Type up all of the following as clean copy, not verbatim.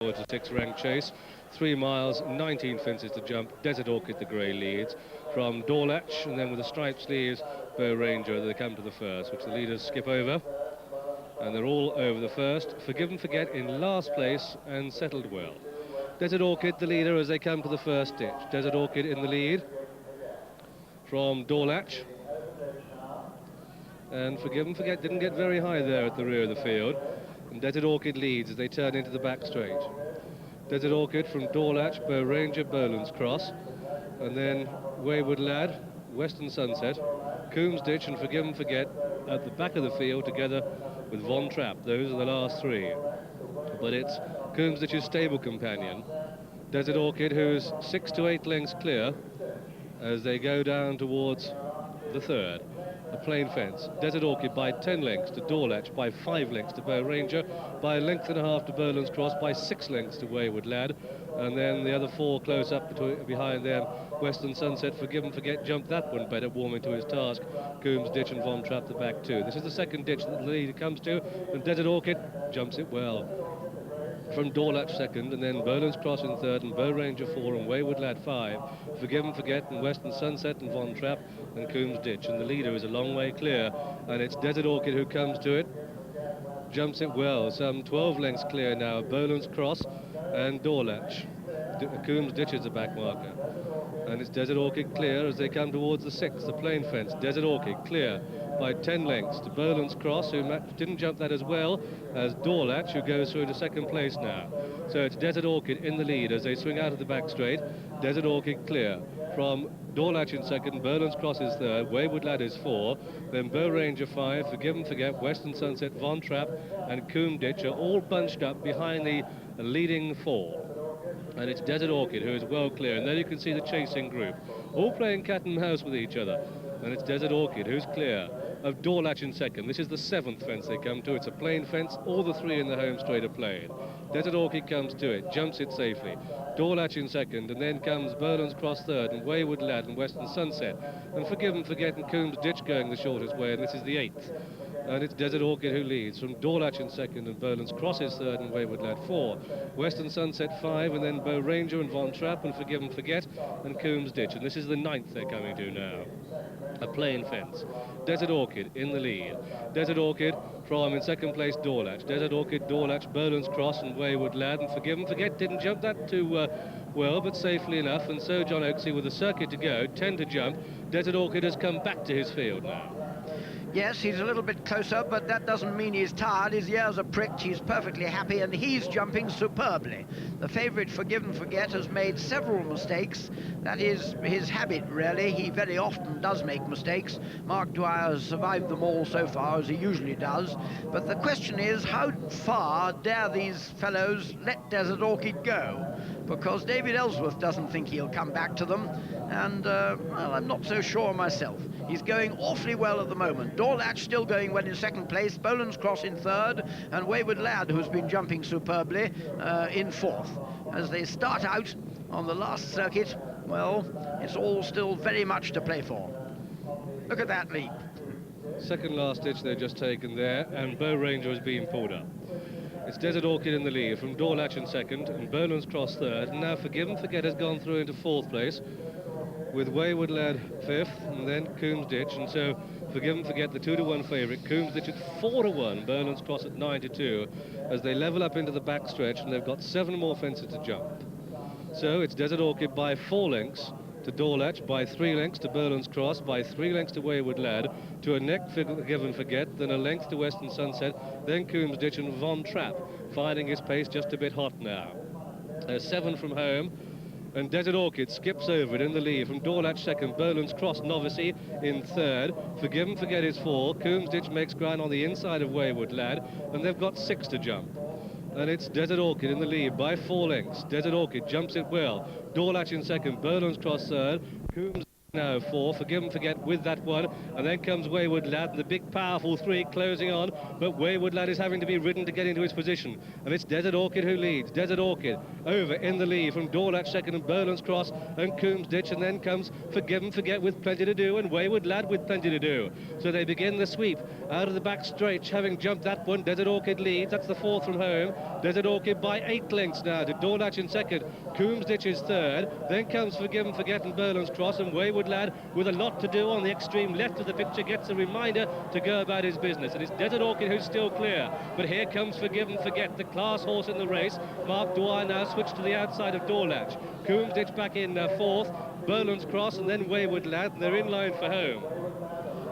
It's a six-rank chase, 3 miles, 19 fences to jump. Desert Orchid, the grey leads from Dorlatch, and then with the striped sleeves, Bow Ranger, they come to the first, which the leaders skip over. And they're all over the first. Forgive and Forget in last place and settled well. Desert Orchid, the leader, as they come to the first ditch. Desert Orchid in the lead from Dorlatch. And Forgive and Forget didn't get very high there at the rear of the field. And Desert Orchid leads as they turn into the back straight. Desert Orchid from Dorlatch, Bow Ranger, Boland's Cross. And then Wayward Lad, Western Sunset, Coombs Ditch and Forgive and Forget at the back of the field together with Von Trapp. Those are the last three. But it's Coombs Ditch's stable companion, Desert Orchid, who's 6 to 8 lengths clear as they go down towards the third. A plain fence. Desert Orchid by 10 lengths to Dorlatch, by 5 lengths to Bow Ranger, by a length and a half to Boland's Cross, by 6 lengths to Wayward Lad, and then the other four close up behind them. Western Sunset, Forgive and Forget, jumped that one better, warming to his task. Coombs Ditch and Von Trapp the back two. This is the second ditch that the leader comes to, and Desert Orchid jumps it well. From Dorlatch second, and then Boland's Cross in third, and Bow Ranger 4, and Wayward Lad 5. Forgive and Forget, and Western Sunset, and Von Trapp, and Coombs Ditch. And the leader is a long way clear, and it's Desert Orchid who comes to it. Jumps it well, some 12 lengths clear now. Boland's Cross and Dorlatch. Coombs Ditch is the back marker. And it's Desert Orchid clear as they come towards the sixth, the plain fence. Desert Orchid clear by 10 lengths to Boland's Cross, who didn't jump that as well as Dorlatch, who goes through to second place now. So it's Desert Orchid in the lead as they swing out of the back straight. Desert Orchid clear from Dorlatch in second, Boland's Cross is third, Wayward Lad is 4, then Bow Ranger 5, Forgive and Forget, Western Sunset, Von Trapp and Coombs Ditch are all bunched up behind the leading 4. And it's Desert Orchid who is well clear, and there you can see the chasing group all playing cat and mouse with each other. And it's Desert Orchid who's clear of Dorlatch in second. This is the 7th fence they come to. It's a plain fence. All the 3 in the home straight are plain. Desert Orchid comes to it, jumps it safely. Dorlatch in second, and then comes Boland's Cross third, and Wayward Lad and Western Sunset. And Forgive and Forget and Coombs Ditch going the shortest way, and this is the 8th. And it's Desert Orchid who leads from Dorlatch in second, and Boland's Cross is third, and Wayward Lad 4. Western Sunset 5, and then Bow Ranger and Von Trapp and Forgive and Forget and Coombs Ditch. And this is the 9th they're coming to now. A plain fence. Desert Orchid in the lead. Desert Orchid from in second place Dorlatch. Desert Orchid, Dorlatch, Boland's Cross and Wayward Lad, and Forgive and Forget didn't jump that too well, but safely enough, and so John Oaksey with a circuit to go, 10 to jump. Desert Orchid has come back to his field now. Yes, he's a little bit closer, but that doesn't mean he's tired. His ears are pricked, he's perfectly happy, and he's jumping superbly. The favourite, Forgive and Forget, has made several mistakes. That is his habit, really. He very often does make mistakes. Mark Dwyer has survived them all so far, as he usually does. But the question is, how far dare these fellows let Desert Orchid go? Because David Ellsworth doesn't think he'll come back to them, and, well, I'm not so sure myself. He's going awfully well at the moment. Dorlatch still going well in second place, Boland's Cross in third, and Wayward Lad, who's been jumping superbly, in fourth. As they start out on the last circuit, well, it's all still very much to play for. Look at that leap. Second last ditch they've just taken there, and Bow Ranger is being pulled up. It's Desert Orchid in the lead from Dorlatch in second, and Boland's Cross third, and now Forgive and Forget has gone through into fourth place, with Wayward Lad 5th, and then Coombs Ditch, and so Forgive and Forget, the 2 to 1 favourite. Coombs Ditch at 4 to 1, Boland's Cross at 9 to 2, as they level up into the back stretch, and they've got 7 more fences to jump. So it's Desert Orchid by 4 lengths to Dorlatch, by 3 lengths to Boland's Cross, by 3 lengths to Wayward Lad, to a neck Forgive and Forget, then a length to Western Sunset, then Coombs Ditch and Von Trapp, finding his pace just a bit hot now. 7 from home. And Desert Orchid skips over it in the lead from Dorlatch second, Boland's Cross Novice in third, Forgive and Forget is 4, Coombs Ditch makes ground on the inside of Wayward Lad, and they've got 6 to jump. And it's Desert Orchid in the lead by 4 lengths. Desert Orchid jumps it well. Dorlatch in second, Boland's Cross third, Coombs No, 4, Forgive and Forget with that one, and then comes Wayward Lad, the big powerful 3 closing on, but Wayward Lad is having to be ridden to get into his position, and it's Desert Orchid who leads. Desert Orchid over in the lead from Dorlatch second and Berlin's Cross and Coombs Ditch, and then comes Forgive and Forget with plenty to do, and Wayward Lad with plenty to do. So they begin the sweep out of the back stretch, having jumped that one. Desert Orchid leads, that's the 4th from home. Desert Orchid by 8 lengths now to Dorlatch in second, Coombs Ditch is third, then comes Forgive and Forget and Berlin's Cross, and Wayward Lad with a lot to do on the extreme left of the picture gets a reminder to go about his business, and it's Desert Orchid who's still clear, but here comes Forgive and Forget, the class horse in the race. Mark Dwyer now switched to the outside of Dorlatch. Coombs Ditch back in 4th, Berlin's Cross, and then Wayward Lad, and they're in line for home.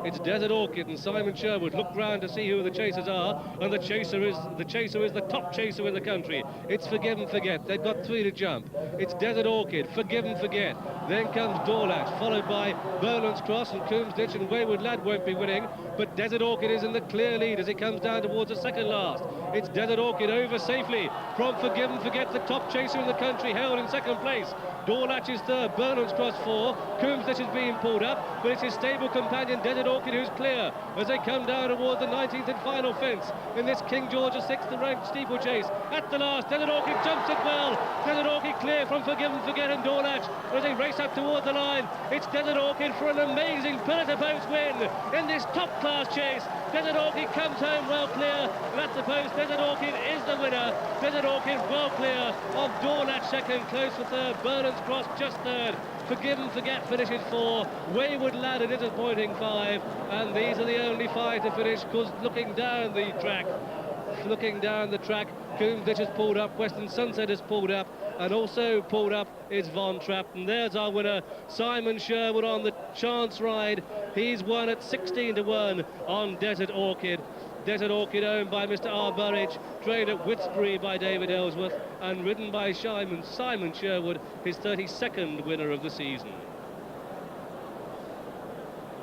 It's Desert Orchid and Simon Sherwood look round to see who the chasers are, and the chaser is the top chaser in the country. It's Forgive and Forget. They've got 3 to jump. It's Desert Orchid, Forgive and Forget. Then comes Dorlatch, followed by Berlin's Cross and Coombs Ditch, and Wayward Lad won't be winning, but Desert Orchid is in the clear lead as it comes down towards the second last. It's Desert Orchid over safely from Forgive and Forget, the top chaser in the country, held in second place. Dorlatch is third, Berlin's Cross 4, Coombs Ditch is being pulled up, but it's his stable companion Desert Orchid who's clear as they come down towards the 19th and final fence in this King George VI ranked steeplechase. At the last, Desert Orchid jumps it well. Desert Orchid clear from Forgive and Forget and Dorlatch as they race up towards the line. It's Desert Orchid for an amazing pillar-to-post win in this top-class chase. Desert Orchid comes home well clear, and at the post, Desert Orchid is the winner. Desert Orchid well clear of Dorlatch second, close for third, Berlin's Cross just third. Forgive and Forget finishes 4, Wayward Lad a disappointing 5, and these are the only 5 to finish, because looking down the track, Coombs Ditch has pulled up, Western Sunset has pulled up, and also pulled up is Von Trapp. And there's our winner, Simon Sherwood on the chance ride. He's won at 16 to 1 on Desert Orchid. Desert Orchid owned by Mr. R. Burridge, trained at Whitesbury by David Ellsworth, and ridden by Simon Sherwood, his 32nd winner of the season.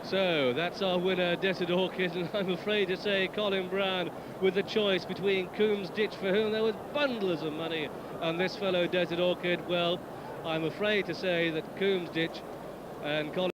So that's our winner, Desert Orchid, and I'm afraid to say Colin Brown with the choice between Coombs Ditch, for whom there was bundles of money, and this fellow Desert Orchid. Well, I'm afraid to say that Coombs Ditch and Colin